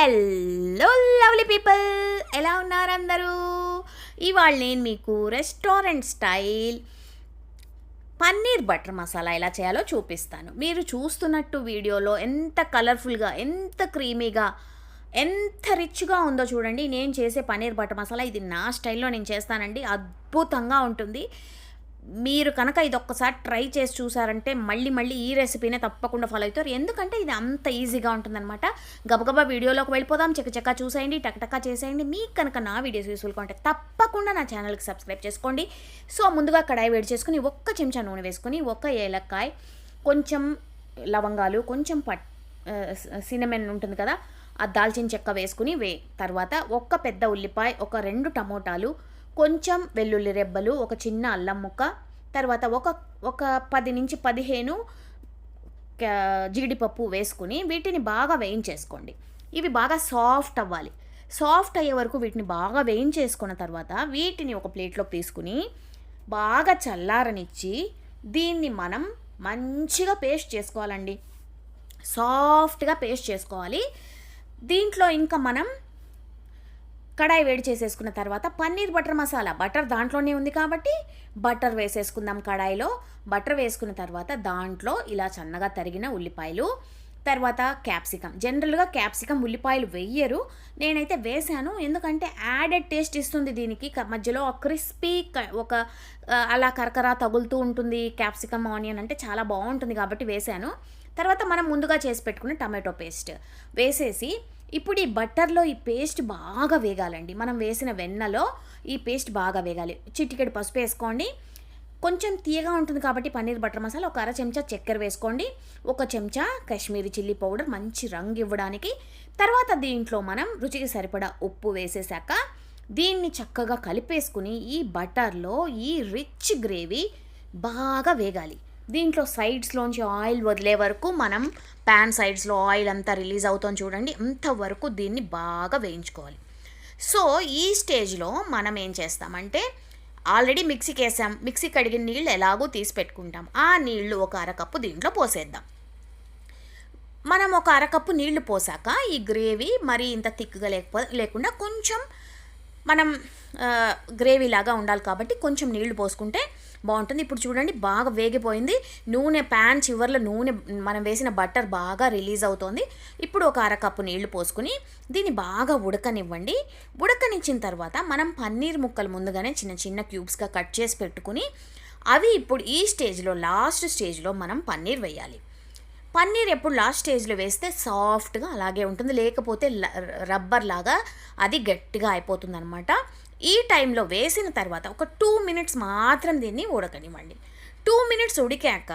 Hello lovely people, ఎలా ఉన్నారు అందరూ? ఇవాళ నేను మీకు restaurant style paneer butter masala ఎలా చేయాలో చూపిస్తాను. మీరు చూస్తున్నట్టు వీడియోలో ఎంత కలర్ఫుల్గా, ఎంత క్రీమీగా, ఎంత రిచ్గా ఉందో చూడండి. నేను చేసే పన్నీర్ బటర్ మసాలా ఇది నా స్టైల్లో నేను చేస్తానండి. అద్భుతంగా ఉంటుంది. మీరు కనుక ఇది ఒక్కసారి ట్రై చేసి చూసారంటే మళ్ళీ ఈ రెసిపీనే తప్పకుండా ఫాలో అవుతారు. ఎందుకంటే ఇది అంత ఈజీగా ఉంటుందన్నమాట. గబగబా వీడియోలోకి వెళ్ళిపోదాం. చక్క చూసేయండి, టక్టకా చేసేయండి. మీకు కనుక నా వీడియోస్ యూస్ఫుల్గా ఉంటే తప్పకుండా నా ఛానల్కి సబ్స్క్రైబ్ చేసుకోండి. సో ముందుగా కడాయి వేడి చేసుకుని 1 చెంచా నూనె వేసుకుని 1 ఏలక్కాయ, కొంచెం లవంగాలు, కొంచెం సినమెన్ ఉంటుంది కదా, ఆ దాల్చిన చెక్క వేసుకుని తర్వాత 1 పెద్ద ఉల్లిపాయ, 2 టమోటాలు, కొంచెం వెల్లుల్లి రెబ్బలు, 1 చిన్న అల్లం ముక్క, తర్వాత ఒక 10 నుంచి 15 జీడిపప్పు వేసుకుని వీటిని బాగా వేయించేసుకోండి. ఇవి బాగా సాఫ్ట్ అవ్వాలి. సాఫ్ట్ అయ్యే వరకు వీటిని బాగా వేయించేసుకున్న తర్వాత వీటిని ఒక ప్లేట్లోకి తీసుకుని బాగా చల్లారనిచ్చి దీన్ని మనం మంచిగా పేస్ట్ చేసుకోవాలండి. సాఫ్ట్గా పేస్ట్ చేసుకోవాలి. దీంట్లో ఇంకా మనం కడాయి వేడి చేసేసుకున్న తర్వాత పన్నీర్ బటర్ మసాలా, బటర్ దాంట్లోనే ఉంది కాబట్టి బటర్ వేసేసుకుందాం. కడాయిలో బటర్ వేసుకున్న తర్వాత దాంట్లో ఇలా సన్నగా తరిగిన ఉల్లిపాయలు, తర్వాత క్యాప్సికమ్. జనరల్గా క్యాప్సికమ్ ఉల్లిపాయలు వెయ్యరు, నేనైతే వేసాను. ఎందుకంటే యాడెడ్ టేస్ట్ ఇస్తుంది దీనికి. మధ్యలో క్రిస్పీ అలా కరకరా తగులుతూ ఉంటుంది. క్యాప్సికమ్ ఆనియన్ అంటే చాలా బాగుంటుంది కాబట్టి వేసాను. తర్వాత మనం ముందుగా చేసి పెట్టుకున్న టమాటో పేస్ట్ వేసేసి ఇప్పుడు ఈ బటర్లో ఈ పేస్ట్ బాగా వేగాలండి. మనం వేసిన వెన్నలో ఈ పేస్ట్ బాగా వేగాలి. చిటికెడు పసుపు వేసుకోండి. కొంచెం తీయగా ఉంటుంది కాబట్టి పన్నీర్ బటర్ మసాలా 1 చెంచా చక్కెర వేసుకోండి. 1 చెంచా కాశ్మీరీ చిల్లీ పౌడర్ మంచి రంగు ఇవ్వడానికి. తర్వాత దీంట్లో మనం రుచికి సరిపడా ఉప్పు వేసేసాక దీన్ని చక్కగా కలిపేసుకుని ఈ బటర్లో ఈ రిచ్ గ్రేవీ బాగా వేగాలి. దీంట్లో సైడ్స్లోంచి ఆయిల్ వదిలే వరకు మనం ప్యాన్ సైడ్స్లో ఆయిల్ అంతా రిలీజ్ అవుతుంది చూడండి, అంతవరకు దీన్ని బాగా వేయించుకోవాలి. సో ఈ స్టేజ్లో మనం ఏం చేస్తామంటే ఆల్రెడీ మిక్సీకి వేసాం. మిక్సీ కడిగిన నీళ్ళు ఎలాగో తీసి పెట్టుకుంటాం. ఆ నీళ్లు 1 అరకప్పు దీంట్లో పోసేద్దాం. మనం 1 అరకప్పు నీళ్లు పోసాక ఈ గ్రేవీ మరీ ఇంత థిక్గా లేకుండా కొంచెం మనం గ్రేవీ లాగా ఉండాలి కాబట్టి కొంచెం నీళ్లు పోసుకుంటే బాగుంటుంది. ఇప్పుడు చూడండి బాగా వేగిపోయింది. నూనె ప్యాన్ చివర్లో నూనె మనం వేసిన బటర్ బాగా రిలీజ్ అవుతోంది. ఇప్పుడు 1 అరకప్పు నీళ్లు పోసుకుని దీన్ని బాగా ఉడకనివ్వండి. ఉడకనిచ్చిన తర్వాత మనం పన్నీర్ ముక్కలు ముందుగానే చిన్న చిన్న క్యూబ్స్గా కట్ చేసి పెట్టుకుని అవి ఇప్పుడు ఈ స్టేజ్లో లాస్ట్ స్టేజ్లో మనం పన్నీర్ వేయాలి. పన్నీర్ ఎప్పుడు లాస్ట్ స్టేజ్లో వేస్తే సాఫ్ట్గా అలాగే ఉంటుంది, లేకపోతే రబ్బర్ లాగా అది గట్టిగా అయిపోతుంది అనమాట. ఈ టైంలో వేసిన తర్వాత ఒక 2 మినిట్స్ మాత్రం దీన్ని ఉడకనివ్వండి. 2 మినిట్స్ ఉడికాక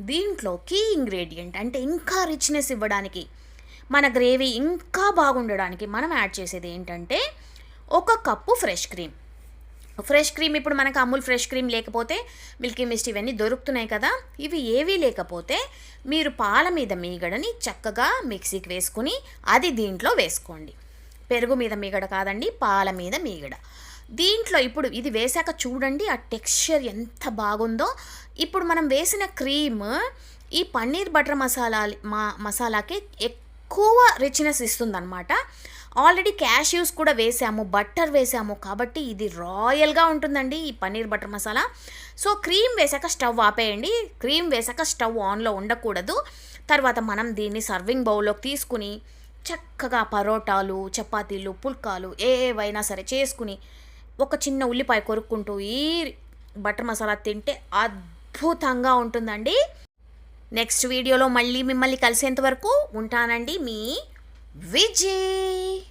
దీంట్లో కీ ఇంగ్రీడియంట్ అంటే ఇంకా రిచ్నెస్ ఇవ్వడానికి, మన గ్రేవీ ఇంకా బాగుండడానికి మనం యాడ్ చేసేది ఏంటంటే 1 cup fresh cream. Fresh cream ఇప్పుడు మనకు అమూల్ ఫ్రెష్ క్రీమ్ లేకపోతే మిల్కీ మిస్ట్ ఇవన్నీ దొరుకుతున్నాయి కదా, ఇవి ఏవీ లేకపోతే మీరు పాల మీద మీగడని చక్కగా మిక్సీకి వేసుకుని అది దీంట్లో వేసుకోండి. పెరుగు మీద మీగడ కాదండి, పాల మీద మీగడ. దీంట్లో ఇప్పుడు ఇది వేసాక చూడండి ఆ టెక్స్చర్ ఎంత బాగుందో. ఇప్పుడు మనం వేసిన క్రీమ్ ఈ పన్నీర్ బటర్ మసాలాకి ఎక్కువ రిచ్నెస్ ఇస్తుందన్నమాట. ఆల్రెడీ క్యాష్యూస్ కూడా వేసాము, బటర్ వేసాము కాబట్టి ఇది రాయల్గా ఉంటుందండి ఈ paneer butter masala. So cream వేసాక స్టవ్ ఆపేయండి. క్రీమ్ వేసాక స్టవ్ ఆన్లో ఉండకూడదు. తర్వాత మనం దీన్ని సర్వింగ్ బౌల్లోకి తీసుకుని చక్కగా పరోటాలు, చపాతీలు, పుల్కాలు ఏవైనా సరే చేసుకుని 1 చిన్న ఉల్లిపాయ కొరుక్కుంటూ ఈ బటర్ మసాలా తింటే అద్భుతంగా ఉంటుందండి. నెక్స్ట్ వీడియోలో మళ్ళీ మిమ్మల్ని కలిసేంత వరకు ఉంటానండి. మీ విజయ్.